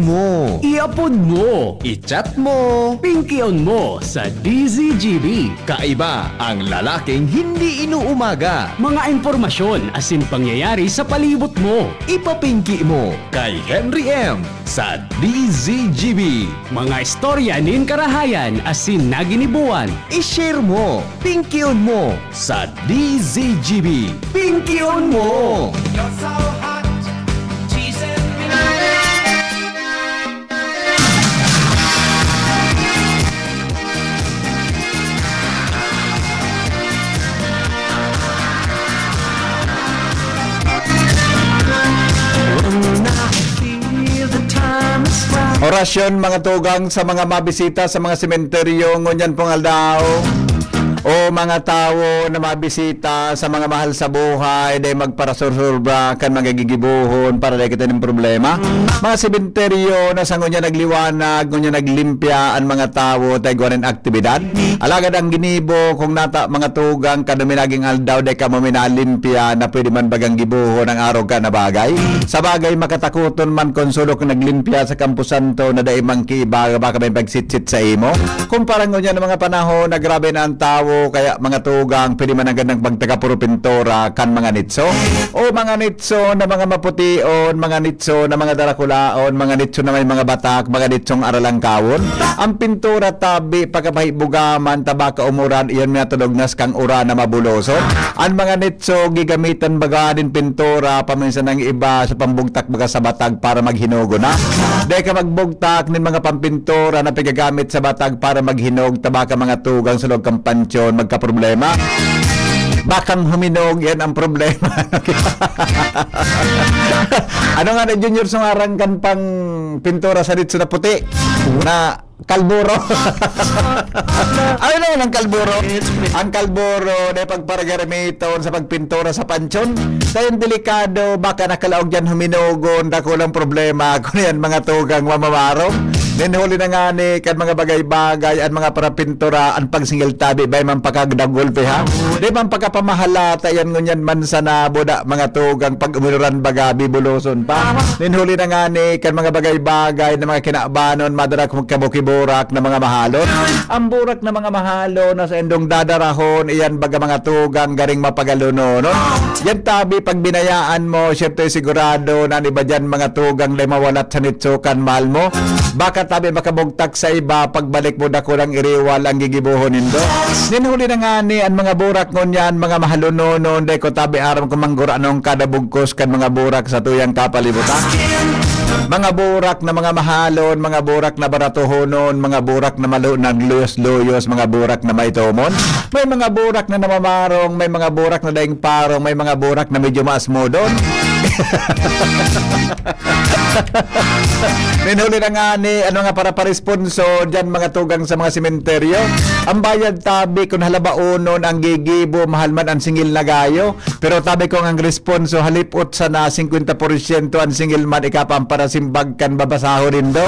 mo, I-upload mo, i-chat mo. pinky-on mo sa DZGB. Kaiba ang lalaking hindi inuumaga. Mga impormasyon asin pangyayari sa palibot mo. Ipapinki mo kay Henry M. sa DZGB. Mga istorya nin karahayan asin naginibuan. I-share mo, pinky-on mo sa DZGB. Pinky-on mo! You're so hot, teasing me now. Orasyon mga tugang sa mga mabisita sa mga sementeryo ngunyan pong aldaw o mga tao na mabisita sa mga mahal sa buhay dahil magparasursurba kan magagigibuhon para dahil kita ng problema. Mga sementeryo na sa ngunyan nagliwanag, ngunyan naglimpya ang mga tao tayo gwanin aktibidad. Alagad ang ginibo kung nata mga tugang kadumi naging aldaw dahil ka maminalimpya na pwede man bagang gibuhon ang araw ka na bagay. Sa bagay makatakuton man konsulo kung naglimpya sa Camposanto na dahil mangkiba baka may pagsitsit sa imo. Kung parang ngunyan ng mga panahon na grabe na ang tao kaya mga tugang pwede man ang gandang pagtaga puro pintora kan mga nitso o mga nitso na mga mapution, mga nitso na mga darakulaon, mga nitso na may mga batak, mga nitsong aralang kawon. Ang pintura tabi pagkapahibugaman tabaka umuran iyon nga tulognas kang ura na mabuloson. Ang mga nitso gigamitan baga din pintura paminsan ng iba sa pambugtak baga sa batag para maghinugo na. Dahil ka magbugtak ng mga pampintura na pigagamit sa batag para maghinog tabaka mga tugang sulog kang pansyon magka-problema. Bakang huminog, yan ang problema. Ano nga na Junior sungarang kan pang pintura sa dito na puti na kalburo. Ano naman ang kalburo? Ang kalburo na pagparagamiton sa pagpintura sa pansyon. Sa yung delikado, baka nakalaog dyan huminugon, dakulang problema kung yan mga tugang mamamarong. Ninhuli na nga ni kan mga bagay-bagay at mga parapintura ang pagsingil tabi bay man pagkagdagulpe ha. Di man pagkapamahalata yan ngunyan man sa naboda mga tugang pag umuran baga bibuloson pa. Ninhuli na nga ni kan mga bagay-bagay na mga kinabanon madarak magkabukiburak na mga mahalon. Ang burak na mga mahalo na sa endong dadarahon iyan baga mga tugang garing mapagaluno no? Yan tabi pag binayaan mo syempre sigurado na iba dyan mga tugang lay mawalat sa nitsukan mahal mo. Baka tabi makabugtak sa iba pagbalik mo dako ng iriwal ang gigibuhon nindo. Ninhuli na nga ni ang mga burak ngunyan mga mahalunonon day ko tabi aram kumanggura anong kada bugkos kan mga burak sa tuyang kapalibutan. Mga burak na mga mahalon, mga burak na baratuhonon, mga burak na nagluyos-luyos, mga burak na may tumon. May mga burak na namamarong, may mga burak na daing parong, may mga burak na medyo maasmodon. Ninhuli na nga ni ano nga para paresponso dyan mga tugang sa mga sementeryo. Ang bayad tabi kung halabaunon ang gigibo mahal man ang singil na gayo. Pero tabi kong ang responso halipot sa na 50% ang singil man ikapang para simbagkan babasaho nindo.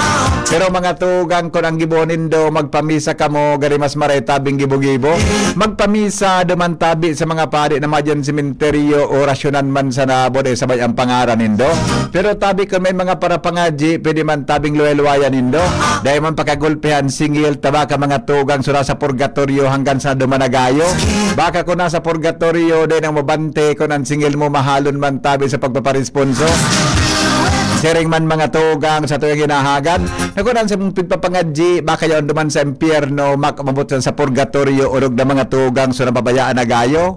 Pero mga tugang kung ang gibo nindo magpamisa ka mo gari mas maray tabing gibo-gibo. Magpamisa duman tabi sa mga pari na madyan sementeryo o rasyonan man sa nabod sabay ang pangaran nindo. Pero tabi kung may mga para pangaji pwede man tabing luwelwayan nindo. Dahil man pagkagulpehan singil tabaka mga tugang sura sa purgatorio hanggang sa dumanagayo. Baka kung nasa purgatorio din ang mabante kung ang singil mo mahalon man tabi sa pagpaparesponso. Sering man mga tugang sa tuyang hinahagan. Nakunan sa mong pagpapangadji, baka yun duman sa impyerno, makamabot sa purgatorio, urog na mga tugang so napabayaan na gayo.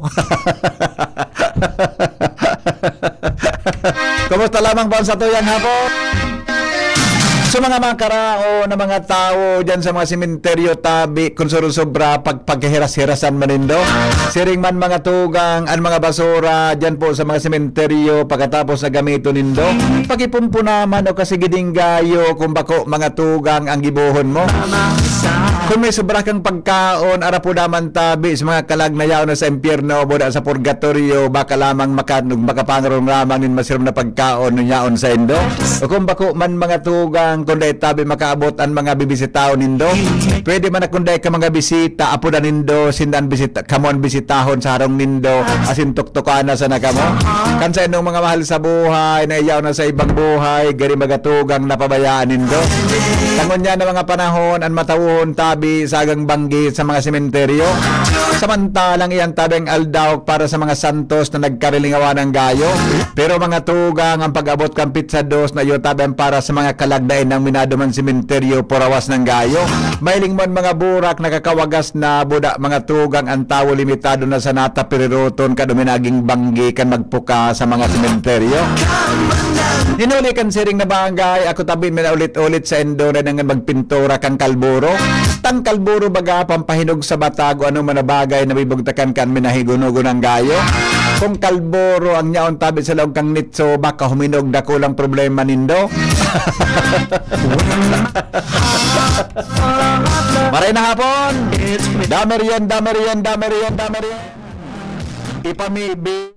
Kumusta lamang ba sa tuyang hapon? So mga karao na mga tao dyan sa mga sementeryo tabi kung sobra paghiras-hirasan manindo. Siring man mga tugang ang mga basura dyan po sa mga sementeryo pagkatapos na gamito nindo. Pagipumpo naman o kasi giding gayo kung bako mga tugang ang gibuhon mo. Kung may sobra kang pagkaon, ara po naman tabi sa mga kalag na yaw na sa impyerno, buda sa purgatorio, baka lamang makapangarong lamang nin masiram na pagkaon ng yaon sa indo. O kung bako man mga tugang, kung day tabi makaabot ang mga bibisitaon nindo, pwede man na kung day ka mga bisita, apo na nindo, sindan bisita, kamon bisitahon sa harong nindo, asin tuktukana sa nakamo. Kansa inong mga mahal sa buhay, na iyaw na sa ibang buhay, gari magatugang napabayaan nindo. Tangon niya na mga panahon, ang matawon tabi sa agang banggi sa mga sementeryo. Samantalang iyan tabing aldaw para sa mga santos na nagkarilingawan ng gayo. Pero mga tugang, ang pag-abot kang pizza dos na iyo tabing para sa mga kalagdain ng minaduman sementeryo porawas ng gayo. Mailing mon mga burak nakakawagas na buda mga tugang ang tawo limitado na sa nata periroton kaduminaging banggi kan magpuka sa mga sementeryo. Hinuli kan siring na bagay, ako tabi mina ulit-ulit sa endo na nangan magpintura kang kalburo. Tang kalburo baga pampahinog sa batago ano man na bagay na bibugtakan kan minahigonugo ng gayo. Kung kalburo ang nyaon tabi sa laog kang nitso, baka huminog na kulang problema nindo. Maray na hapon. Damerian. Ipamibi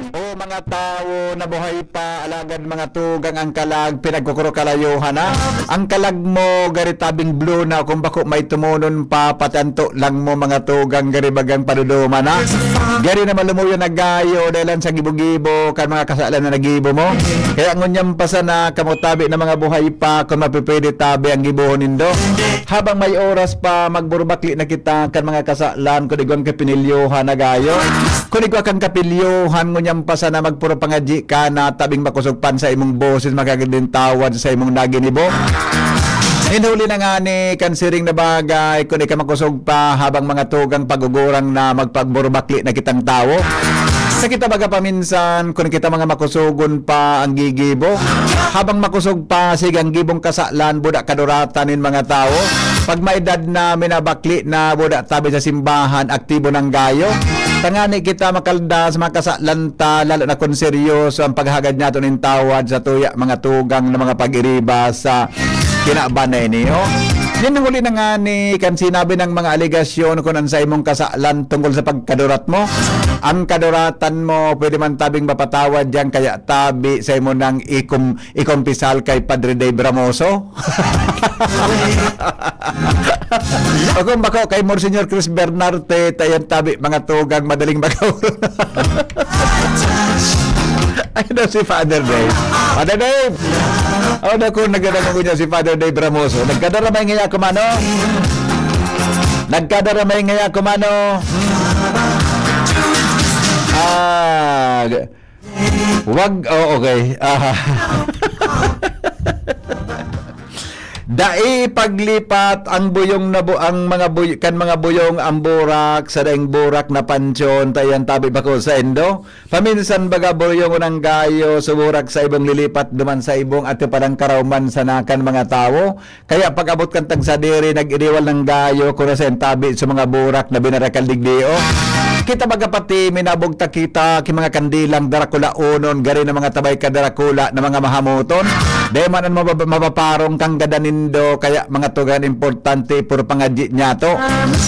o mga tao na buhay pa, alagad mga tugang ang kalag, pinagkukuro kalayuhan na. Ang kalag mo, garitabing blue na, kung bako may tumunon pa, patanto lang mo mga tugang, garibagang paduduma na. Gari na malumuyo na gayo, dahil sa gibo-gibo, kan mga kasalan na nagibo mo. Kaya ngunyam pa sana, kamutabi na mga buhay pa, kung mapipwede tabi ang gibohon nindo. Habang may oras pa, magburbakli na kita, kan mga kasalan, kung igwang kapinilyuhan na gayo. Kung igwang kang kapiliyohan, ngunyam pa sana magpuro pangadji ka na tabing makusugpan sa imong boses magaganding tawad sa imong naginibo. Hinuli na nga ni kansiring na bagay kung di ka makusog pa habang mga tugang pagugurang na magpagburbakli na kitang tao. Sa kita baga paminsan kung kita mga makusugon pa ang gigibo. Habang makusog pa sigang gibong kasalan buda kaduratanin mga tao. Pag may edad na minabakli na buda tabi sa simbahan aktibo ng gayo. Tangani kita makalda sa mga kasalanta lalo na kung seryoso ang paghagad nato ng tawad sa tuya mga tugang na mga pag-iriba sa kinabanay niyo. Ninunguli na nga ni kan sinabi ng mga aligasyon kung sa imong kasalan tungkol sa pagkadurat mo. Ang kaduratan mo pwede man tabing mapatawad diyan kaya tabi sa imo nang ikumpisal kay Padre Dave Bramoso. O kung bako kay Monsignor Chris Bernarte tayan tabi mga tugang madaling magaw. Ay daw si Father Dave. Father Dave! O na kung nagdadamang ko niya si Father Dave Bramoso. Nagkadaramay ngaya kumano. Okay. Dai paglipat ang buyong na ang mga mga buyong ang burak sa daing burak na pansyon tayan tabi bako sa endo. Paminsan baga buyong unang gayo suburak sa ibong lilipat duman sa ibong at parang karawman sa nakan mga tao. Kaya pag abot kan tag sa diri nag-iriwal ng gayo kuno sa tabi sa mga burak na binarakal digdio. Kita baga pati minabugta kita ki mga kandilang Dracula unon gari na mga tabay ka Dracula na mga mahamuton. Dahil man ang mapaparong kang gadanindo kaya mga tugan importante puro pangadji niya to.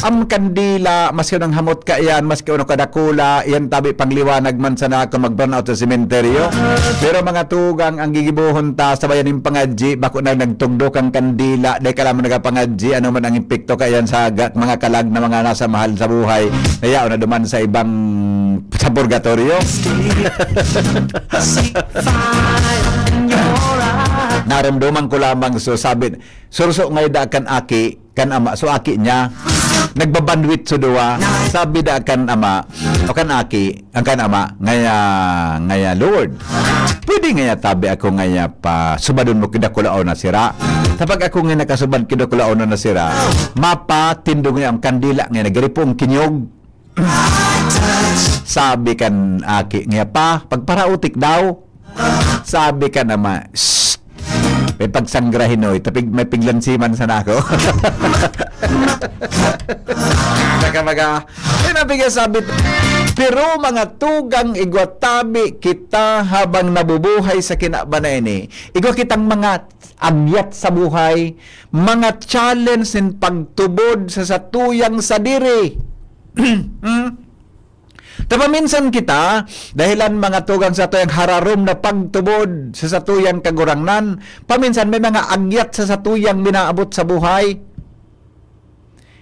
Ang kandila maski nang hamot ka yan maski uno kadakula yan tabi pangliwanag man sana kung mag-burnout sa sementeryo. Pero mga tugang ang gigibuhon ta sa bayan ng pangadji bako na nagtugdo kang kandila dahil ka naman nagapangadji ano man ang impekto kayan sa mga kalag na mga nasa mahal sa buhay. Kaya na duman sa ibang sa purgatorio. Naramdaman ko lamang so sabi surso ngay da kan aki kan ama so aki niya nagbabandwit so duwa sabi da kan ama o kan aki ang kan ama ngaya Lord pwede ngaya tabi ako ngaya pa subadon mo kidakulaon na sira tapag ako nga nakasubad kidakulaon na sira mapa tindog nga ang kandila nga nagripong kinyog sabi kan aki ngaya pa pagparautik daw sabi ka naman may pagsanggrahin oy, tapig may piglansiman sa nako. Nagkamaga, nabigay sabi, Pero mga tugang igwatabi kita habang nabubuhay sa kinabanay ni. Igwa kitang mga agyat sa buhay, mga challenge in pagtubod sa satuyang sa diri. Tapaminsan kita, dahilan mga tugang sa tuyang hararom na pagtubod sa satuyang kagurangnan, paminsan may mga agyat sa satuyang minaabot sa buhay.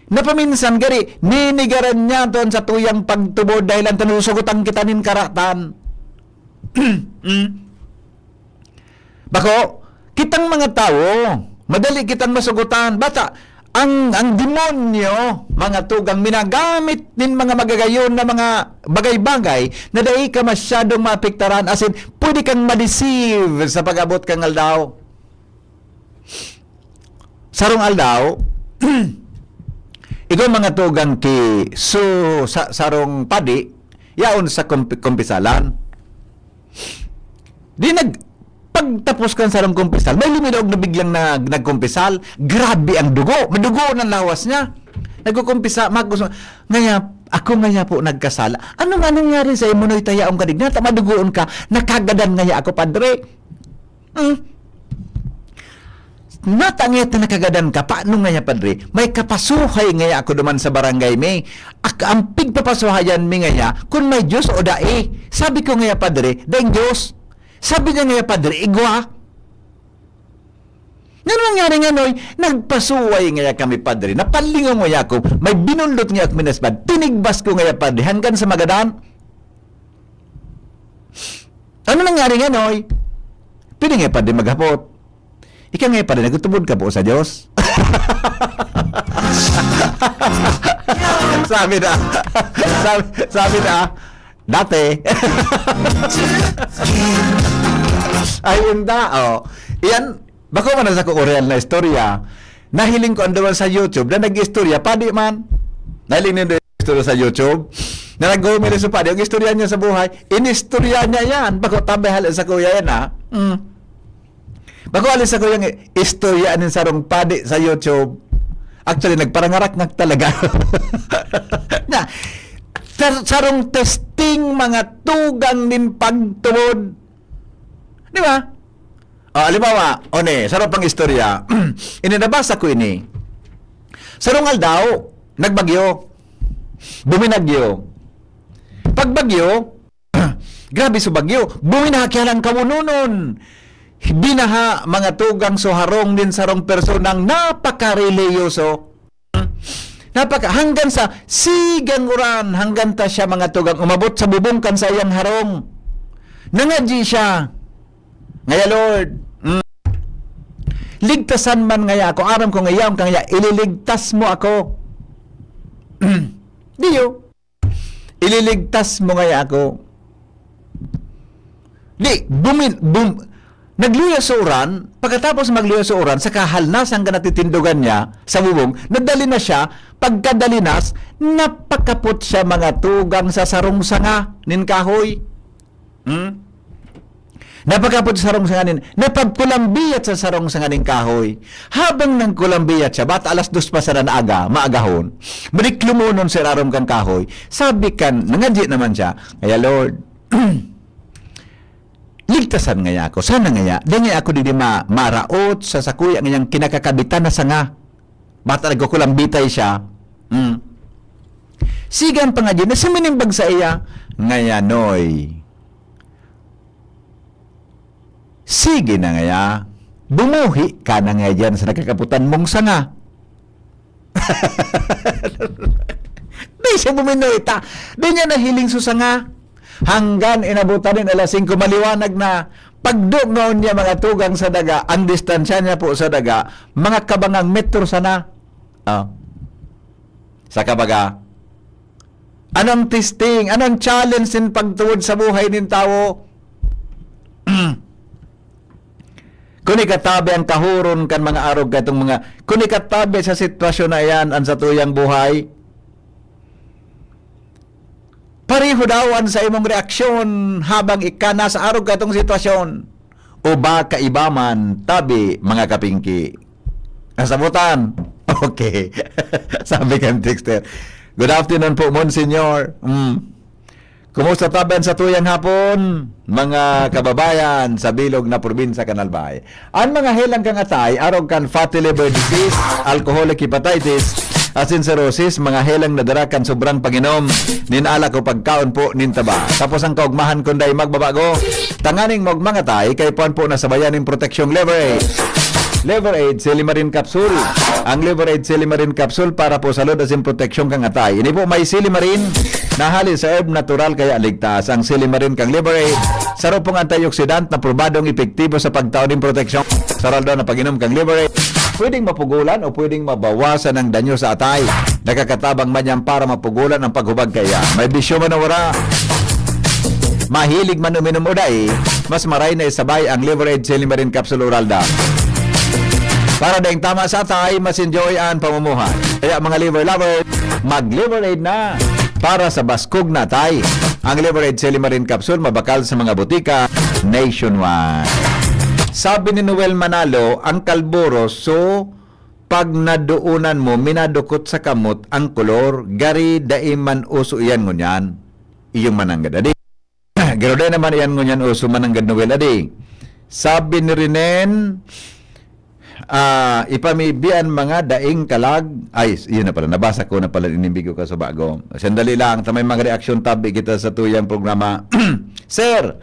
Napaminsan gari, ninigaran niya doon sa tuyang pagtubod dahilan tanusugutan kita nin karatan. Bako, kitang mga tao, madali kitang masugutan. Bata, ang demonyo, mga tugang, minagamit din mga magagayon na mga bagay-bagay na dahil ka masyadong mapiktaran, as in, pwede kang ma-deceive sa pag-abot kang aldaw. Sarong aldaw, ikaw mga tugang ki sarong padi, yaon sa kumpisalan. Di pagtapos kan sarong kumpisal, may luminog na biglang nagkumpisal. Grabe ang dugo. Madugo ng lawas niya. Nagkukumpisa, ako ngaya po nagkasala. Ano nga nangyari sa imunoy tayaong kadignata? Madugoon ka, nakagadan ngaya ako, padre. Natangit na nakagadan ka, paano ngaya, padre? May kapasuhay ngaya ako duman sa barangay may. Ang pigpapasuhayan mi ngaya, kung may Diyos o dae. Sabi ko ngaya, padre, daing Diyos. Sabi niya ngaya, padre, igwa. Ano nangyari nga noy? Nagpasuway ngaya kami, padre. Napalingaw ngaya ko. May binundot ngaya at minasbad. Tinigbas ko ngaya, padre, hanggang sa magadan. Ano nangyari nga noy? Pwede nga, padre, maghapot. Ika nga, padre, nagtubod ka po sa Diyos. sabi na, dati. Ay, oh. Iyan, bako man sa ko real na istorya. Nahiling ko andaman sa YouTube na nag-istorya, padi man. Nahiling nito istorya sa YouTube. Na nag-gumili sa padi, ang istorya niya sa buhay, inistorya niya yan. Bako tabihal sa kuya yan, ha? Bako alis sa kuya yung istorya anin sarong padi sa YouTube. Actually, nagparangarak nga talaga. Na, sarong testing mga tugang din pagtuod. Di ba? Halimbawa, sarong pang istorya. Inanabasa ko ini. Sarong aldaw, nagbagyo. Buminagyo. Pagbagyo, grabe sa bagyo. Buminahakyan ang kamununon. Binaha mga tugang suharong din sarong personang napaka-religyoso. Hanggang sa sigang uran, hanggang ta siya mga tugang umabot sa bubungkan sa iyang harong. Nangadji siya. Ngaya Lord, ligtasan man ngaya ako, aram ko ngayam kang ngaya, ililigtas mo ako. Diyo. Ililigtas mo ngaya ako. Nagluya sa uran, pagkatapos magluya sa uran, sa kahalnas ang natitindugan niya sa bubong, nadali na siya, pagkadalinas, napakapot siya mga tugang sa sarong sanga nin kahoy. Napakapot sa sarong sanga nin, napagkulambiyat sa sarong sanga nin kahoy. Habang nang kulambiyat siya, bata alas 2 pa sa naaga, maagahon, baliklumunon sa rarom kang kahoy, sabi kan, nangadji naman siya, kaya Lord, ligtasan ngaya ako. Sana ngaya. Dahil ako di maraot sa sakuya ngayang kinakakabitan na sanga. Bata nagkukulambitay siya. Sigan pa nga dyan. Nasiminimbag sa iya. Ngaya noy. Sige na ngaya. Bumuhi ka na ngaya dyan sa nakakaputan mong sanga. Di siya buminoy ta. Di niya nahiling sa sanga. Hanggang inabutan din alas 5 maliwanag na pagdug noon niya mga tugang sa daga, ang distansya niya po sa daga, mga kabangang metro sana. Sa kabaga, anong testing, anong challenge in pagtuod sa buhay ng tao? Kung ikatabi ang kahuron kan mga arog katong mga, kung ikatabi sa sitwasyon na yan ang sa tuyang buhay, pareho dawan sa imong reaksyon habang ikana sa arog katong sitwasyon. O ba kaiba man, tabi, mga kapingki. Nasabutan? Okay. Sabi kang texter. Good afternoon po, Monsignor. Kumusta taban sa tuyang hapon, mga kababayan sa bilog na probinsya Kanalbay? Ang mga helang kang atay, arog kan fatty liver disease, alcoholic hepatitis, asin cirrhosis, mga helang nadarakan sobrang panginom, ninala ko pagkaon po nintaba. Tapos ang kaugmahan kunday magbabago, tanganing mga tay, kay puan po na sabayaning proteksyong liver. Liver Aid Silimarin Capsule. Ang Liver Aid Silimarin Capsule para po sa load asin proteksyon kang atay. Ini po may Silimarin na halin sa herb natural kaya ligtas. Ang Silimarin kang Liver Aid saro pong antioxidant na probadong epektibo sa pagtaon ng proteksyon. Saral daw na pag-inom kang Liver Aid. Pwedeng mapugulan o pwedeng mabawasan ang danyo sa atay. Nakakatabang man yan para mapugulan ang paghubag kaya. May bisyo man na wala. Mahilig man uminom o dai, mas maray na isabay ang Liver Aid Silimarin Capsule Oral daw. Para daing tama sa atay, mas enjoy ang pamumuhay. Kaya mga liver lover, mag-Liver Aid na para sa baskog na atay. Ang Liver Aid Silimarin Capsule mabakal sa mga butika nationwide. Sabi ni Noel Manalo, ang kalburo, so pag naduunan mo, minadukot sa kamot ang kolor, gari daiman uso iyan ngunyan. Iyong mananggad, adi. Garo din naman iyan ngunyan uso mananggad Noel, adi. Sabi ni Rinen, ipamibian mga daing kalag. Ay, yun na pala, nabasa ko na pala, inimbigo ka sa bago. Sandali lang, tamay mga reaksyon tabi kita sa tuyang programa. Sir,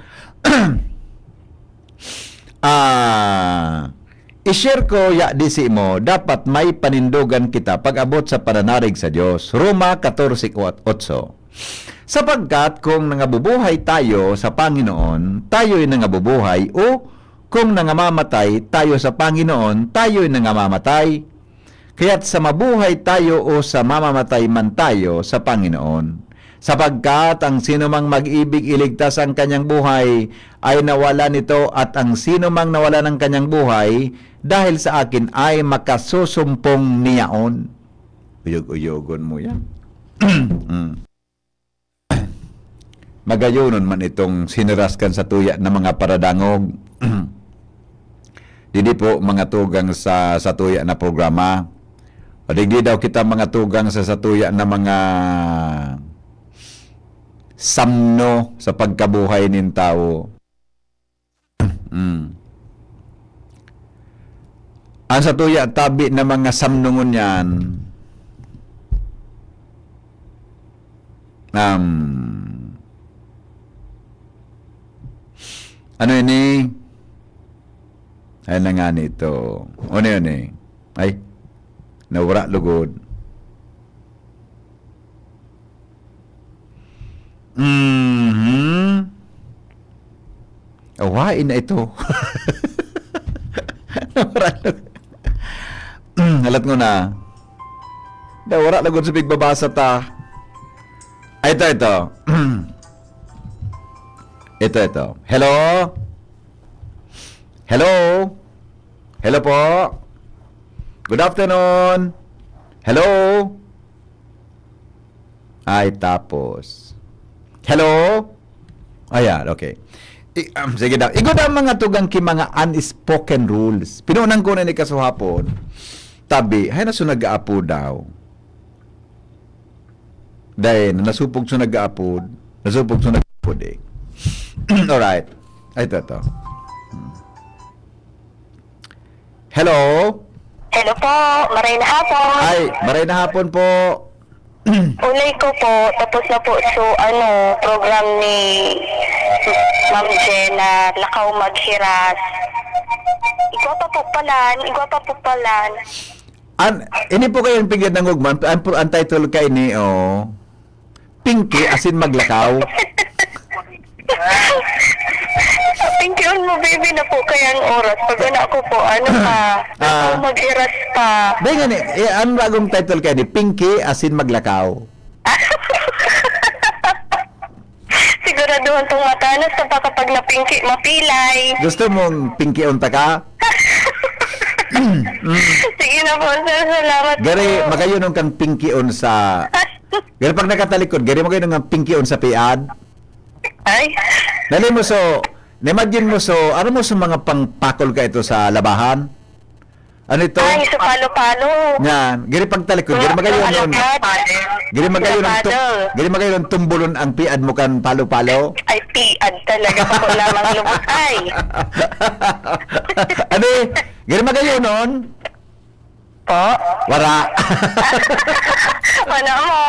i-share ko ya disi mo, dapat may panindugan kita pag-abot sa pananarig sa Diyos. Roma 14:8. Sapagkat kung nangabubuhay tayo sa Panginoon, tayo'y nangabubuhay o kung nangamamatay tayo sa Panginoon, tayo'y nangamamatay. Kaya't sa mabuhay tayo o sa mamamatay man tayo sa Panginoon. Sapagkat ang sino mang mag-ibig iligtas ang kanyang buhay ay nawala nito at ang sino mang nawala ng kanyang buhay dahil sa akin ay makasusumpong niyaon. Uyog-uyogon mo yan. Magayonon man itong siniraskan sa tuya ng mga paradangog. Didi po mga tugang sa tuya na programa. O digdi daw kita mga tugang sa tuya na mga samno sa pagkabuhay nin tao. Ang sa tuya tabi na mga samnungon yan, ano ini? Ay na nga nito. Ano yun eh? Ay, nawara lugod. Awain na ito. Nawara lugod. Halat ko na. Nawara lugod sa bigbabasa ta. Ay, ito. Ito. Hello? Hello? Hello po? Good afternoon? Hello? Ay, tapos. Hello? Ayan, okay. Sige daw. Igod ang mga tugang ki mga unspoken rules. Pinunang ko na ni kasuhapon. Tabi, hay na so nag-aapod daw. Dahil, nasupog so nag-aapod. Nasupog so nag-aapod eh. Alright. Ito. Hello? Hello po, maray na hapon. Ay, maray na hapon po. Ulay ko po, tapos na po program ni Ma'am Jenna, Lakaw Maghiras. Igwa pa po palan. Ini po kayong pinggan ng ugman, ang title kay ni, Pinky asin maglakaw. Tingkiyon mo, baby, na po kayang oras. Pag ko po, Lakaw Maghiras pa. Dahil nga ni, ang bagong title kay ni, Pinky asin maglakaw. Siguraduhan tong matanas na pa kapag napinki, mapilay. Gusto mong Pinky unta ka? Sige na po, sir. Salamat Gari, po. magayon kang Pinky on sa... Gari, pag nakatalikod, gari magayon kang Pinky on sa piad. Ay. Dali mo so, imagine mo so, ano mo sa mga pangpakol ka ito sa labahan? Ano ito? Ay, sa palo-palo. Yan. Giri pagtalikod. Giri magayon nun. Giri magayon ng tumbulon ang piad mo kan palo-palo. Ay, piad talaga ako lamang lubot. Ay, Ano giri magayon nun? po. Wara. Ano mo?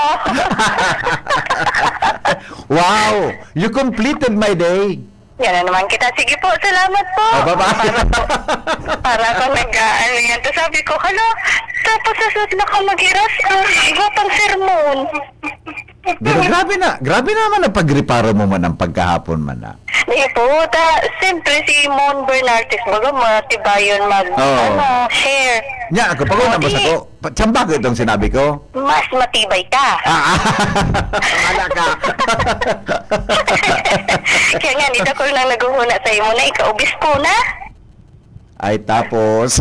Wow! You completed my day. Yan na naman kita. Sige po, salamat po. Bye-bye. Para ako nag-ano yan. Tapos sabi ko, hala, tapos sasunod na ka mag-iras. Iba pang sermon. Pero grabe naman ang pagreparo mo man ang pagkahapon man na. Hindi po, siyempre si Mon Bernardes, baga matibayon share. Nya, ako pag unang basa ko, tsamba ko itong sinabi ko. Mas matibay ka. Wala ka. Kaya nga, dito ko lang naguhuna sa imo na ikaw, obispo na. Ay, tapos.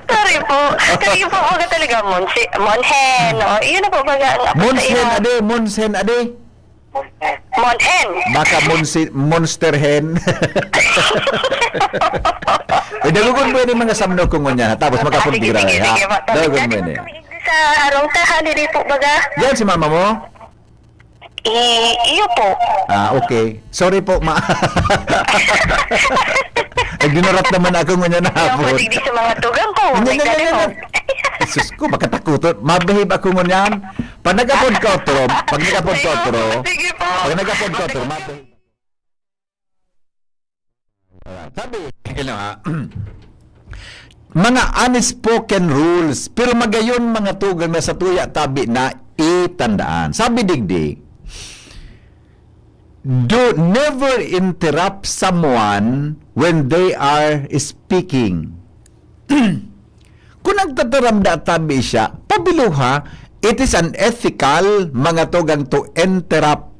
Sorry po. Sorry po, baga talaga Monhen. O, yun na po baga ang ako sa iyo. Monsen ade. Monhen. Baka monster hen. Eh, dagugon mo yun yung mga samno ko ngunya. Tapos makapuntigra Sige, ha. sige. Dagugon mo yun. Sa arong tahali rin po baga. Yan si mama mo? Iyo po. Okay. Sorry po, ma. Nagdinurap naman ako ngunya na Ayaw hapon. ko digdi sa mga tugang ko. Nagdala ko. Sus ko, makatakutot. Mabahib ako ngunyan. Pag nagapod ka otro, Sige po. mabahib. Sabi, mga unspoken rules, pero magayon mga tugang na sa tuya tabi na itandaan. Sabi digdi, do never interrupt someone when they are speaking. Kung nagtataramda tabi siya, pabiluha, it is unethical mga tugang to interrupt.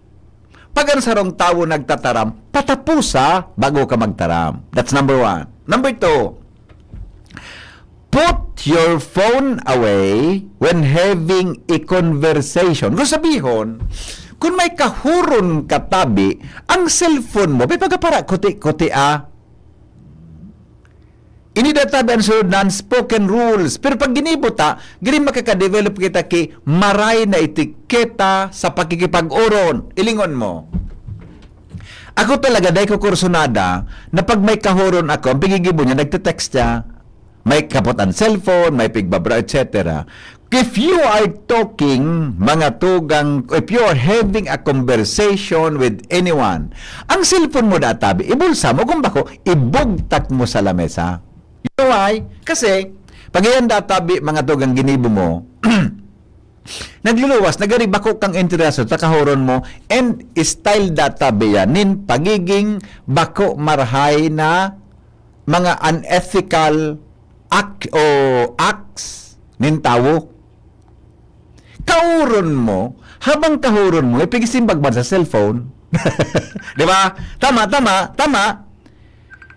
Pag ang sarong tao nagtataram, patapusa bago ka magtaram. That's number 1. Number 2, put your phone away when having a conversation. Kung sabihon, kung may kahuron katabi, ang cellphone mo, may pagkapara, kuti-kuti Inidatabi ang sunod na unspoken rules. Pero pag ginibota, gini makakadevelop kita ki maray na etiketa sa pakikipag-uron. Ilingon mo. Ako talaga, dahil ko kursunada, na pag may kahuron ako, ang pigigibo niya, nagte-text niya, may kapotan cellphone, may pigbabra, etc. If you are talking, mga tugang, if you are having a conversation with anyone, ang cellphone mo databi, ibulsa mo, kung bako, ibugtak mo sa lamesa. You know why? Kasi, pag yan databi, mga tugang ginibo mo, nagluluwas, nagaribako kang intereso, takahoron mo, and style databi yan, nin pagiging bako marhay na mga unethical acts nin tawo. Kauron mo, habang kahuron mo, ipigisimbagban sa cellphone. Di ba? Tama.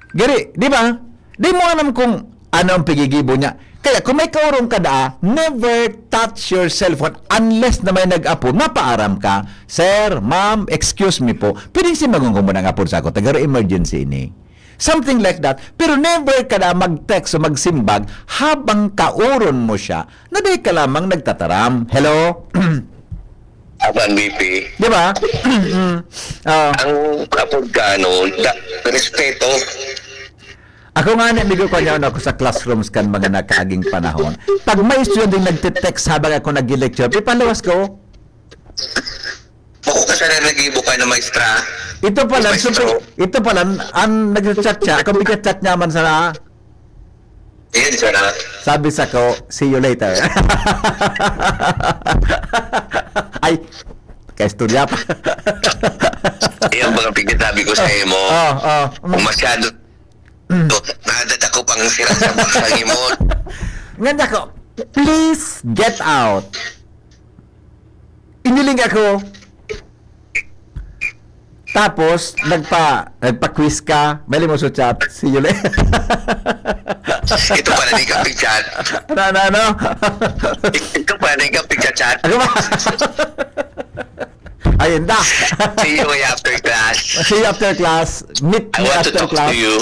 Gari, di ba? Di mo alam kung ano ang pigigibo niya. Kaya kung may kaurong ka never touch your cellphone unless na may nag-apo, mapaaram ka. Sir, ma'am, excuse me po, pwedeng si magungkong mo ng apo sa ako, tagar emergency ni. Something like that. Pero never ka na mag-text o magsimbag habang kauron mo siya na di ka lamang nagtataram. Hello? Aban, BP. Di ba? Ang Apurgano, respeto. Ako nga namigo ko niya ako sa classrooms kan mga nakaaging panahon. Pag may student nagte-text habang ako nag-lecture, pipalawas ko. Bako ka sa nanagibo ka na maestra. Ito pala, Maestro. ito pala, ang nag-chat siya, kung chat niya man sana, Ayan, sana. sabi sa ko, see you later. Ay, kaistorya pa. Ayan mga pagkasabi ko sa mo. Kung masyado, nadadako pang sira sa basang mo. Nganda ko, please get out. Iniling ako. Tapos, nagpa-quiz ka. Bali mo sa chat. See you later. Ito pala di ka pichat. Ano? Ito pala di ka pichat. Ano ba? Ayun da. See you after class. See you after class. Meet I me want to after talk class. to you.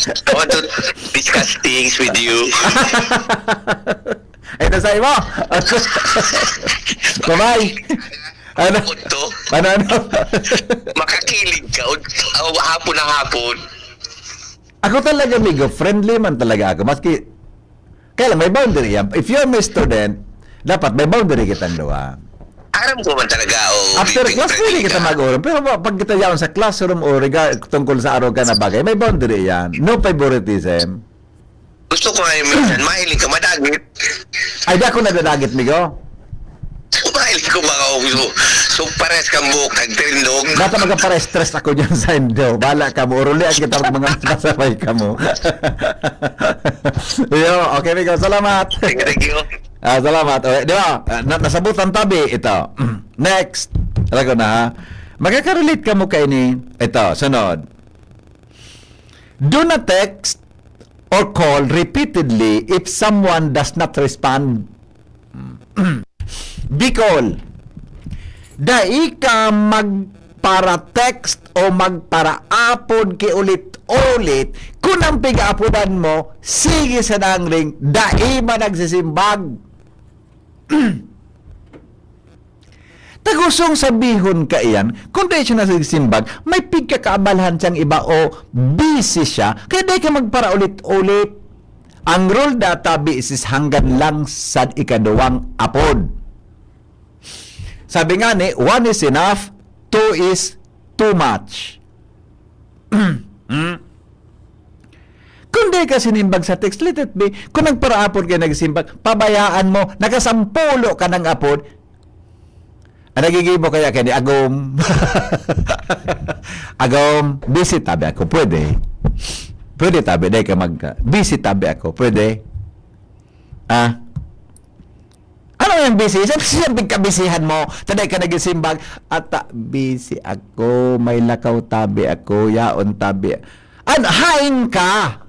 I want to discuss things with you. Ito sa mo. Kumay. Ano? Ito, Ano? makakilig ka. Hapon na hapon. Ako talaga, amigo, friendly man talaga ako. Maski, kaya lang, may boundary yan. If you're my student, dapat may boundary kitang doon. Aram ko man talaga. After class, pwede kita mag-oral. Pero pag kita yaon sa classroom o tungkol sa araw ka na bagay, may boundary yan. No favoritism. Gusto ko nga yung minsan, mahiling ka madagit. Ay, di ako nadadagit, migo. Mahiling ko mga uso. So, pares kang buhok, nagtrindog. Data magka-stress ako dyan sa indo. Bala ka mo. Urulian kita mga kasabay ka mo. Yo, okay, migo. Salamat. Thank you. Salamat. Okay, di ba? Nasabutan tabi. Ito. Next. Alam ko na, ha? Magkaka-relate ka mo kay ni... Ito, sunod. Do not text or call repeatedly if someone does not respond. Bicol. Dai ka magpara-text o magpara-apod ki ulit-ulit kung ang piga-apodan mo, sige sa nangring, dai man nagsisimbag. Tagusong sabihon ka iyan, kung di siya nasisimbag, may pigkakaabalhan siyang iba o busy siya, kaya di ka magpara ulit-ulit. Ang rule database is hanggang lang sa ikaduwang apod. Sabi nga ni, 1 is enough, 2 is too much. Kung di ka sinimbag sa text, let it be. Kung nagpara-apod ka nagsimbag, pabayaan mo, nakasampulo ka ng apod, nagigibo kaya kaya ni Agom. Agom, busy tabi ako, pwede. Pwede tabi, dahil ka busy tabi ako, pwede. Ano yung busy? Saan bigkabisihan mo? Taday ka nagisimbag. Busy ako, may lakaw tabi ako, yaon tabi. Hain ka!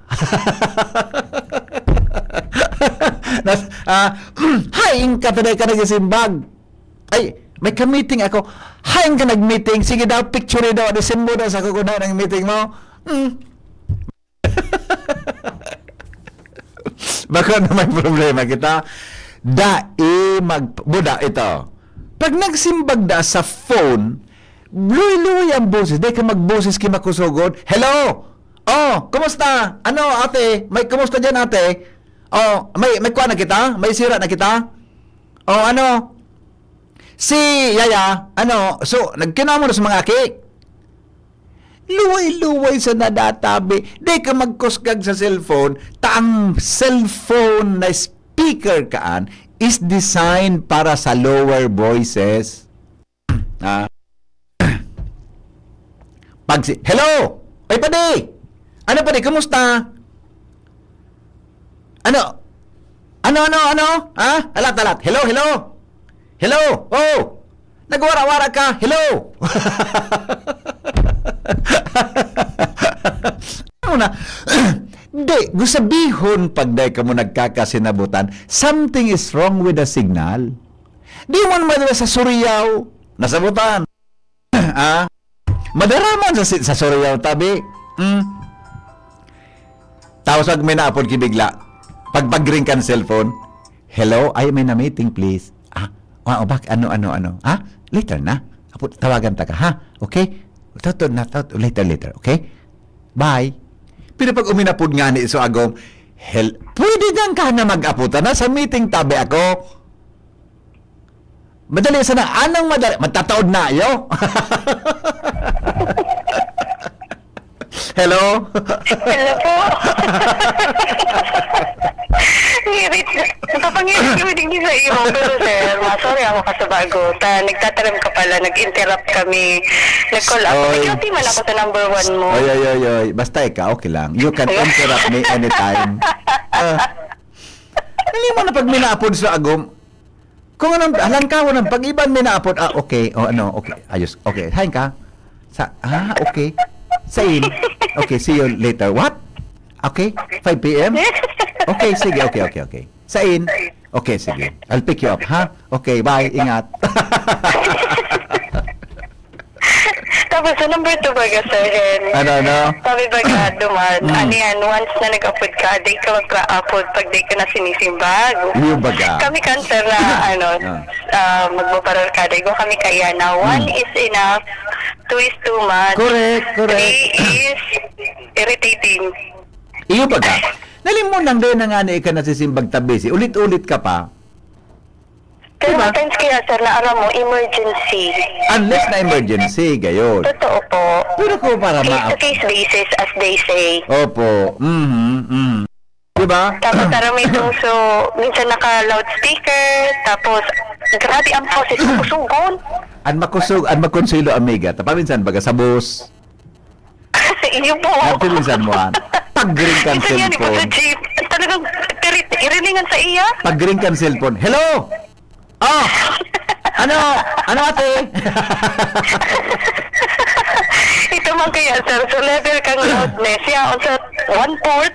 Hain ka, taday ka nagisimbag. Ay, may ka-meeting ako. Hain ka nag-meeting. Sige daw, picture daw. Adisin mo daw sa kukunan ng meeting mo. Baka na may problema kita. Buda ito. Pag nagsimbag da sa phone, luy-luy ang boses. Di ka magboses ki makusugod. Hello! Oh, kumusta? Ano, ate? Kumusta dyan, ate? Oh, may kuha na kita? May sira na kita? Oh, ano? Si Yaya, so, nagkinamo na sa mga aki. Luway-luway sa nadatabi. Di ka magkusgag sa cellphone. Ang cellphone na speaker kaan is designed para sa lower voices. Hello! Ay, padi! Ano, padi? Kamusta? Ano? Alat. Hello? Hello? Oh! Nagwara-wara ka? Hello? Ano na? Di, gusabihon pag day ka mo nagkakasinabutan, something is wrong with the signal. Di mo naman sa Suryaw, nasabutan. Madaraman sa Suryaw, tabi. Tapos pag may naapod kibigla, pag-ring ka ng cellphone, hello, ay may na meeting please. Bak, ano? Later na. Tawagan ta ka, ha? Okay? Later, okay? Bye. Pero pag uminapod nga ni so Agom, pwede dyan ka na mag-aputan na sa meeting tabi ako. Madali sana, anong madali? Magtataod na, yo? Hello? Hello po. Napapangirit kami din sa iyo. Pero sir, sorry ako ka sa bagutan. Nagtataram ka pala, nag-interrupt kami. Nag-call ako. Oy. Guilty man ako sa number 1 mo. Oy. Basta ikaw, okay lang. You can interrupt me anytime. Hindi mo na pag minapod sa Agom, kung anong, halangkaw ng pag-iban minapod, okay, okay, ayos, okay, hain ka? Okay. Sain. Okay, see you later. What? Okay, 5 p.m.? Okay, sige, okay. Sain? Okay, sige. I'll pick you up, ha? Okay, bye, ingat. Tapos sa number 2 baga, sir, Ano? sabi baga, duman, yan, once na nag-upload ka, di ka magpa-upload pag di ka na sinisimbag. Yung baga. Kami cancer na, magbabaral ka, di ko kami kaya na 1 is enough, 2 is too much, Correct. 3 is irritating. Iyo baga. Nalimunan din na nga na ika nasisimbag tabisi. Ulit-ulit ka pa. Pero Diba? times kaya, sir, na alam mo, emergency. Unless na emergency, gayon. Totoo po. Pero ko para Case-to-case basis, as they say. Opo. Diba? Tapos may puso, minsan naka-loudspeaker, tapos grabe ang process, kusugon. An makonsuelo amiga. Tapaminsan baga sa bus. Iyo po. Napilinsan mo an. Pag-ring kan Minsan yan, iba sa cellphone. jeep. Talagang iriningan sa iya. Pag-ring kan cellphone. Hello! Oh! Ano ate? Ito man kaya, sir, sa level kang loudness, yaon sa 1/4.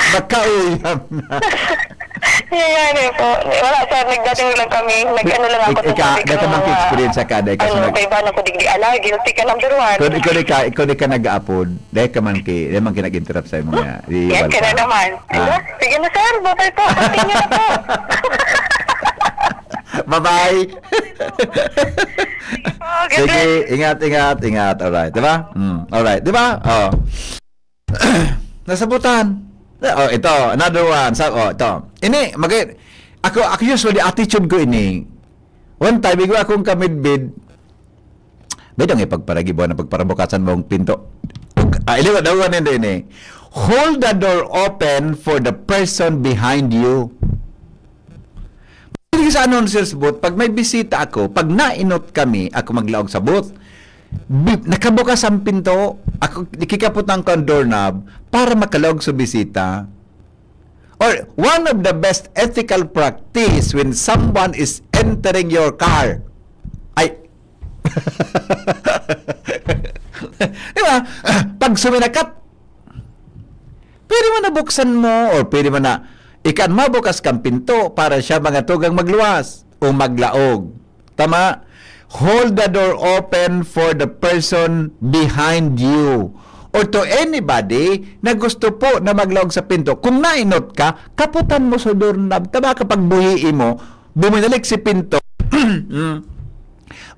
Magkauyam na. Yan po. Wala, sir, nagdating lang kami. Nag-ano lang ako sa sabi ko. Ika mang experience sa kada. Kay ba na ko digdi ala, guilty ka number 1. Ikaw di ka nag-upload. Dahil ka man nag-interrupt sa mga. Yan ka na naman. Sige na, sir. Bye-bye po. Continue na po. Bye-bye. Oh, good Sige, luck. ingat. Alright, di ba? Alright, di ba? Oh. Nasabutan. Oh, ito, another one. Ito. Ini, ako usually attitude ko ini. One time, bigla akong kamidbid. Bedang ipagparagibuan na pagparabukasan mong pinto. Iliwan daw ini. Hold the door open for the person behind you. Hindi sa announcer's booth, pag may bisita ako, pag nainot kami, ako maglaog sa booth, nakabukas ang pinto, ako kikaputang ko ang doorknob para makalaog sa bisita. Or, one of the best ethical practice when someone is entering your car, ay, di ba? Pag suminakat, pwede mo na buksan mo, or pwede mo na, ikan mabukas kang pinto para siya mga tugang magluwas o maglaog. Tama? Hold the door open for the person behind you or to anybody na gusto po na maglaog sa pinto. Kung nainot ka, kaputan mo sa doorknob. Tama, kapag buhiin mo, buminalik si pinto,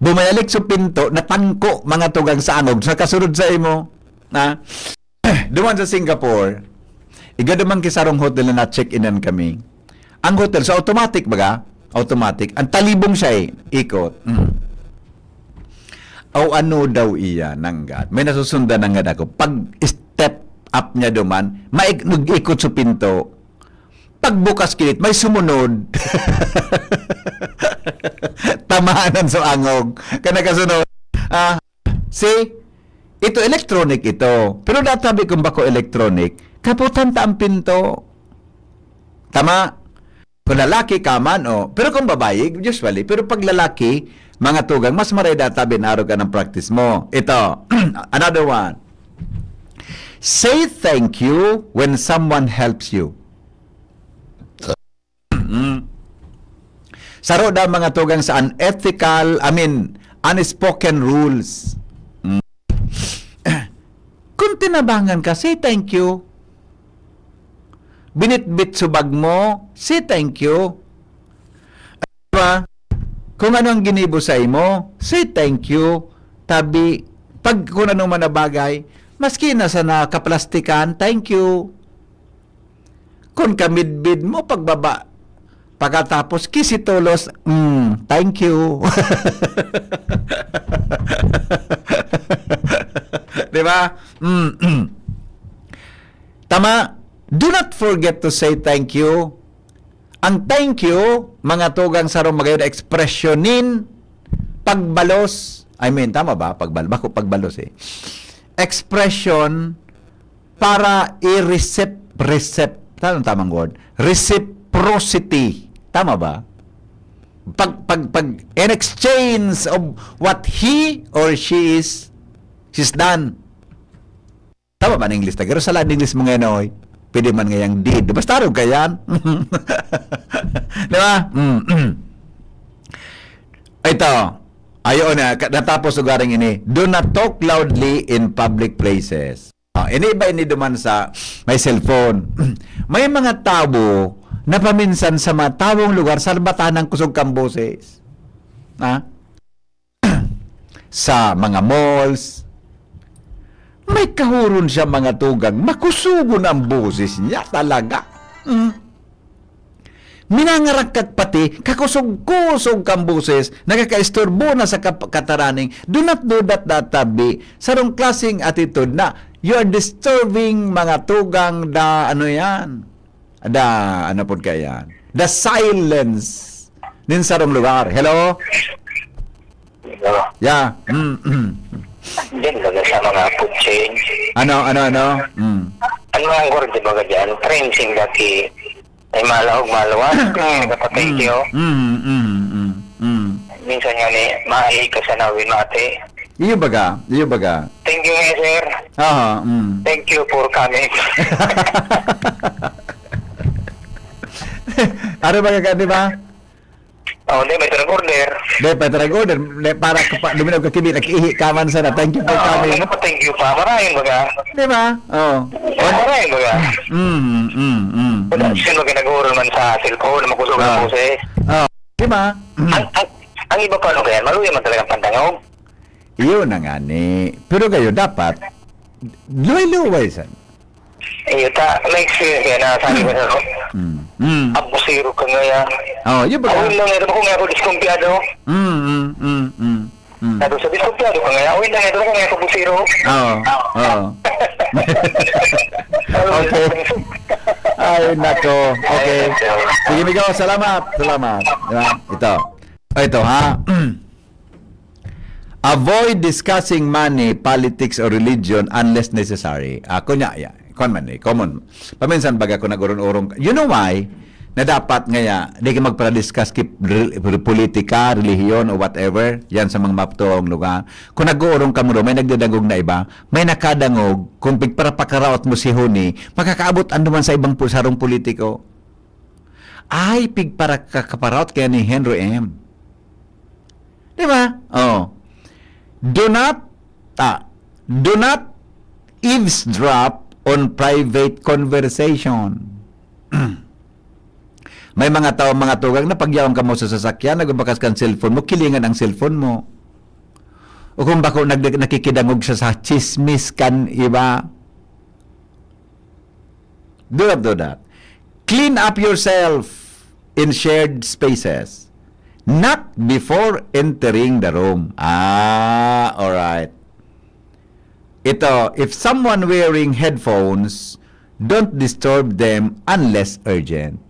buminalik sa pinto, natangko mga tugang sa angog, sa kasunod sa imo. Duman sa Singapore, igaduman kisarong hotel na na-check-inan kami. Ang hotel, so automatic baga? Automatic. Ang talibong siya ikot. O ano daw iya nanggat. May nasusundan nanggat ako. Pag step up niya duman, nag-ikot sa pinto. Pagbukas kilit, may sumunod. Tamahanan sa angog. Kanakasunod. See? Ito electronic ito. Pero databi kung bako electronic, kaputan ta ang pinto. Tama? Kung lalaki ka man, pero kung babae, usually, pero pag lalaki, mga tugang, mas maray data binaro ka ng practice mo. Ito, another one. Say thank you when someone helps you. Saro daw mga tugang sa unspoken rules. Kung tinabangan ka, say thank you. Binitbit subag mo, say thank you. Diba? Kung ano ang ginibo sa imo, say thank you. Tabi, pag kung ano man na bagay, maski na sa nakaplastikan, thank you. Kung kamidbid mo, pagbaba, pagkatapos, kisitulos, thank you. Diba? Tama? Do not forget to say thank you. Ang thank you, mga tugang sarong magayon ekspresyonin, pagbalos, tama ba? Bako pagbalos Expression para anong tamang word? Reciprocity. Tama ba? In exchange of what he or she's done. Tama ba ng English? Pero sa lahat ng English mo ngayon, pwede man ngayang did. Basta rin ka yan. Di ba? Ito. Ayon na, natapos ugaring ini. Do not talk loudly in public places. Ini ba ini duman sa may cellphone. May mga tao na paminsan sa mga tawong lugar sa batanang kusog kang boses. Ha? Sa mga malls. May kahuron siya mga tugang. Makusugon ang boses niya talaga. Minangarakat pati, kakusog-kusog kang boses, nagkakaistorbo na sa kataraning, do not do that tabi. Sarong klaseng attitude na, you are disturbing mga tugang da, ano yan? Da, ano po kaya yan? The silence nin sarong lugar. Hello? Yeah. Diyan baga sa mga food chain. Ano? Ano mga gord, di baga dyan? Trenching dati ay malahog malawas. Kapatay tiyo. Minsan nga ni, maahi ka sa nawin mati. Iyo baga. Thank you nga, sir. Aha. Thank you for coming. Ano ba ka, di ba? Di, may ito order. Di, order. Para luminaw ka kimi, nakihi kaman sana. Thank you for coming. Thank you pa. Maraming baga. Di ba? Oo. Maraming baga. Sino ginaguro man sa cellphone na makusog ang boses? Di ba? Ang iba pa ano kaya, maluya man talagang pandangog. Iyon na nga ni. Pero kayo dapat, luway-luway san. May experience kaya na sabi ko sa abusiro ka nga yan. Yun ba? Awin lang ito ko nga ako diskumpiyado. Sabi sa diskumpiyado ka nga, awin lang ito ko nga ako abusiro. Okay. Ay, nako. Okay. Sige, Migo. Salamat. Diba? Ito, ha? Avoid discussing money, politics, or religion unless necessary. Common. Paminsan baga ko nagurong-urong. You know why? Na dapat ngaya, di ka magpara-discuss politika, relihiyon, o whatever, yan sa mga maptuong lugar. Kung nag-uurong ka mo may nagdadangog na iba, may nakadangog, kung pigparapakaraot mo si Huni, makakaabot anduman sa ibang sarong politiko. Ay, pigparakaparaot kaya ni Henry M. Di ba? Do not eavesdrop on private conversation. May mga tao, mga tugang na pagyawang ka mo sa sasakyan, nagbabakas kang cellphone mo, kilingan ang cellphone mo. O kung bako nakikidangog siya sa chismis kan iba. Do not do that. Clean up yourself in shared spaces. Not before entering the room. Alright. Ito, if someone wearing headphones, don't disturb them unless urgent.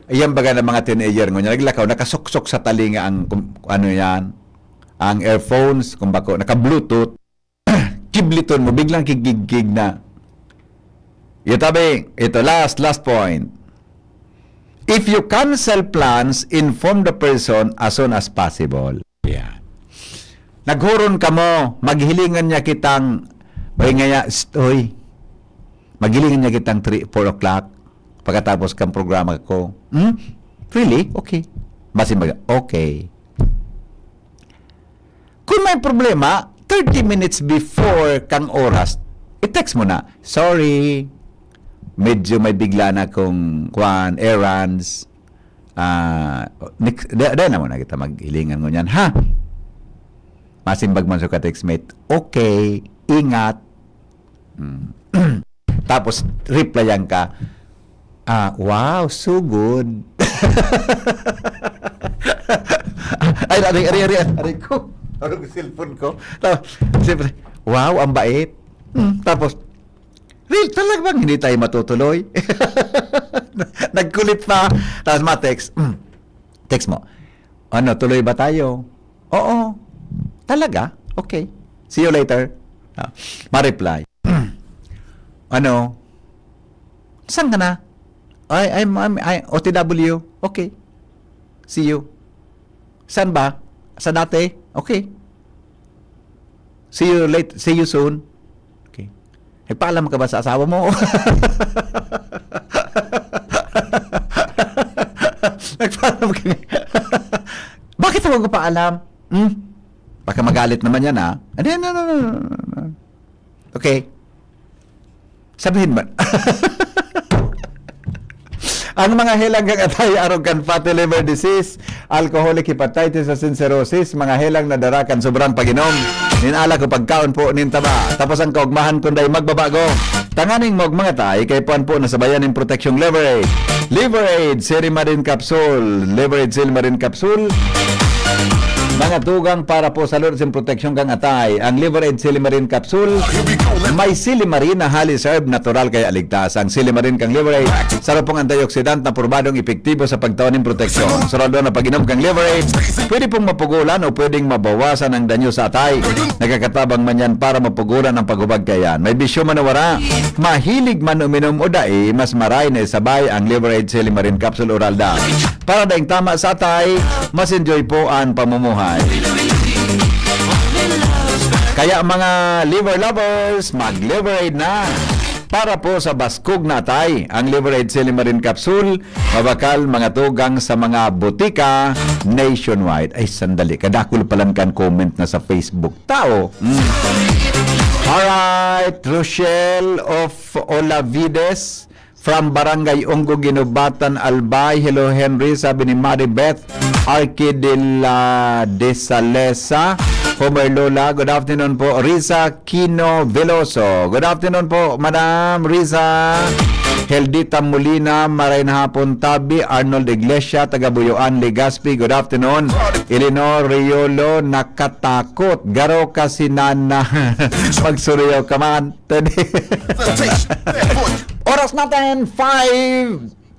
Ayan baga ng mga teenager ngo naglakaw, nakasuksok sa talinga ang ano yan, ang earphones, kung bako, naka-bluetooth, kibliton mo, biglang kigigig na. Ito, last point. If you cancel plans, inform the person as soon as possible. Yan. Naghuron ka mo, maghilingan niya kitang, maghilingan niya kitang 4 o'clock pagkatapos kang programa ko. Really? Okay. Basin baga, okay. Kung may problema, 30 minutes before kang oras, i-text mo na, sorry, medyo may bigla na kung errands. Dahil na mo na kita maghilingan mo niyan, ha? Masimbag man sa ka-textmate, okay, ingat. Tapos, replyan ka, wow, so good. Aray ko. Ang cellphone ko. Tapos, siyempre, wow, ang bait. Tapos, real, talaga bang hindi tayo matutuloy? Nagkulit pa. Tapos, text. Text mo. Ano, tuloy ba tayo? Oo. Talaga? Okay. See you later. Ma-reply. Ano? Saan ka na? I'm OTW. Okay. See you. Saan ba? Sa dati? Okay. See you late. See you soon. Okay. Paalam ka ba sa asawa mo? Nagpaalam ka nga. Bakit ako pa alam? Baka magalit naman yan, ha? No. Okay. Sabihin ba? Ang mga helang kang atay aron kan fatty liver disease, alcoholic hepatitis at cirrhosis, mga helang na darakan sobrang pag-inom. Ninala ko pagkaon po nintaba. Tapos ang kaugmahan kunday magbabago. Tanganing mo mga tay kay puan po nasabayan ng proteksyong liver aid. Liver aid, Silimarin Capsule. Liver aid, Silimarin Capsule. Mga tugang para po sa lord sin proteksyon kang atay. Ang Liver Aid Silimarin Capsule may silimarin na highly served natural kaya aligtas. Ang silimarin kang Liver Aid sarap pong antioxidant na probadong epektibo sa pagtaon ng proteksyon. Sarado na pag-inom kang Liver Aid, pwede pong mapugulan o pwedeng mabawasan ang danyo sa atay. Nagkakatabang man yan para mapugulan ang paghubag kayan. May bisyo manawara, mahilig man uminom o dai, mas maray na isabay ang Liver Aid Silimarin Capsule Oral Da. Para daing tama sa atay, mas enjoy po ang pamumuhay. Kaya mga liver lovers, mag-Liver Aid na. Para po sa baskog na atay, ang Liver Aid Silimarin Capsule, mabakal mga tugang sa mga butika nationwide. Ay, sandali, kadakul palang kan comment na sa Facebook. Tao. Alright, Rochelle of Olavides from Barangay Unggo, Ginubatan, Albay. Hello, Henry. Sabi ni Maribeth Arque de la Desalesa. Homer Lola. Good afternoon po. Risa Quino Veloso. Good afternoon po, Madam Risa. Heldita Molina, maray na hapon tabi. Arnold Iglesia, taga Buyuan, Legazpi. Good afternoon. Eleanor Riolo, nakatakot. Garo kasi nana. Magsuryo ka man. Oras natin,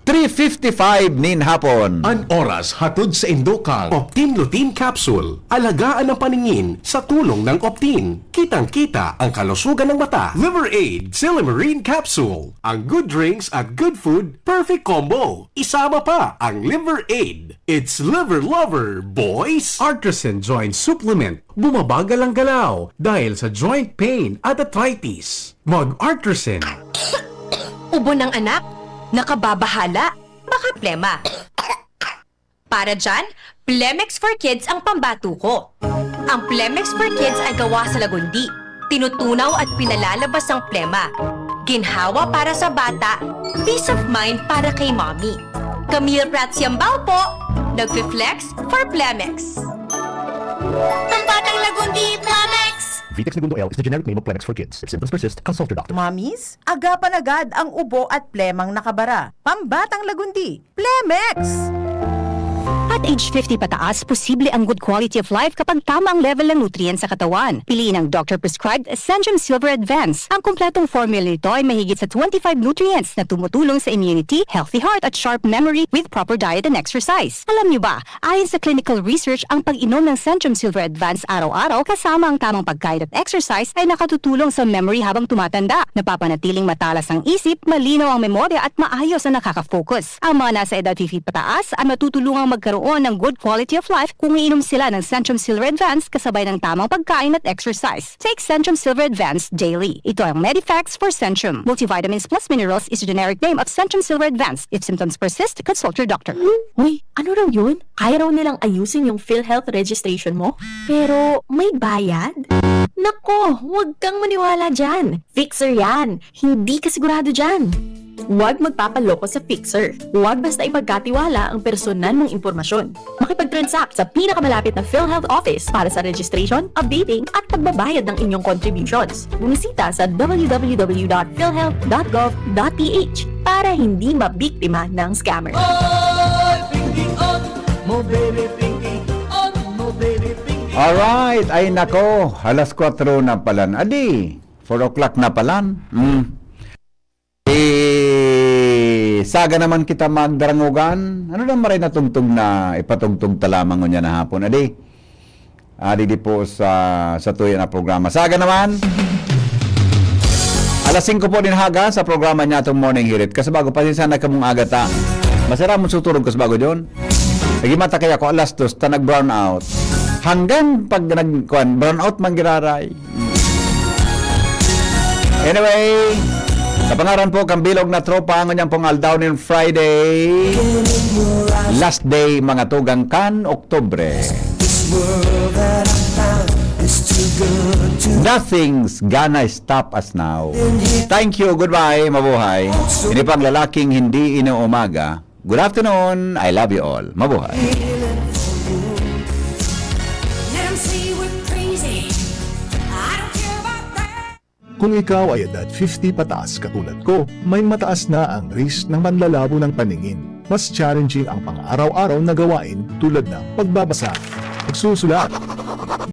3:55 nin hapon. An oras hatod sa Indokang Optin Lutein Capsule. Alagaan ang paningin sa tulong ng Optin. Kitang-kita ang kalusugan ng mata. Liver Aid Silimarin Capsule. Ang good drinks at good food, perfect combo. Isama pa ang Liver Aid. It's liver lover, boys! Artisan Joint Supplement. Bumabagal ang galaw dahil sa joint pain at arthritis. Mag-Artisan. Ubo ng anak, nakababahala, baka plema. Para dyan, Plemex for Kids ang pambato ko. Ang Plemex for Kids ay gawa sa lagundi. Tinutunaw at pinalalabas ang plema. Ginhawa para sa bata, peace of mind para kay mommy. Camille Prats Yambao po, nagfi-flex for Plemex. Pambatang lagundi, Plemex! Vitex Segundo L is the generic name of Plemex for kids. If symptoms persist, consult your doctor. Mommies, agapan agad ang ubo at plemang nakabara. Pambatang lagundi, Plemex! At age 50 pataas, posible ang good quality of life kapag tama ang level ng nutrients sa katawan. Piliin ang doctor-prescribed Centrum Silver Advance. Ang kumpletong formula nito ay mahigit sa 25 nutrients na tumutulong sa immunity, healthy heart at sharp memory with proper diet and exercise. Alam niyo ba, ayon sa clinical research, ang pag-inom ng Centrum Silver Advance araw-araw kasama ang tamang pagkain at exercise ay nakatutulong sa memory habang tumatanda. Napapanatiling matalas ang isip, malinaw ang memorya at maayos na nakaka-focus. Ang mga nasa edad 50 pataas ay matutulungang magkaroon ng good quality of life kung iinom sila ng Centrum Silver Advance kasabay ng tamang pagkain at exercise. Take Centrum Silver Advance daily. Ito ang Medifax for Centrum. Multivitamins plus minerals is the generic name of Centrum Silver Advance. If symptoms persist, consult your doctor. Uy, ano raw yun? Kaya raw nilang ayusin yung PhilHealth registration mo? Pero may bayad? Nako, huwag kang maniwala dyan. Fixer yan. Hindi ka sigurado dyan. Huwag magpapaloko sa Fixer. Huwag basta ipagkatiwala ang personal mong impormasyon. Makipag-transact sa pinakamalapit na PhilHealth office para sa registration, updating at pagbabayad ng inyong contributions. Bumisita sa www.philhealth.gov.ph para hindi mabiktima ng scammer. Alright, ay nako, alas 4 na palan. Adi, 4 o'clock na palan. Saga naman kita magdarangugan. Ano na maray natungtong na ipatungtong talamang niya na hapon. Adi di po sa tuya na programa. Saga naman. Alas 5 po din haga sa programa niya itong Morning Hirit. Kasi bago pa sana ka mong agata. Masarap mo suturog kasi bago yun. Nagimata kaya ko alas 2 ta nag-brown out. Hanggang pag nag-brown out man giraray. Anyway, Sa pangaran po, kambilog na tropa, ang kanyang pong Aldownin Friday. Last day, mga tugang kan, Oktubre. Nothing's gonna stop us now. Thank you, goodbye, mabuhay. Hindi pang lalaking hindi inuumaga. Good afternoon, I love you all. Mabuhay. Kung ikaw ay edad 50 pataas katulad ko, may mataas na ang risk ng panlalabo ng paningin. Mas challenging ang pang-araw-araw na gawain tulad ng pagbabasa, pagsusulat,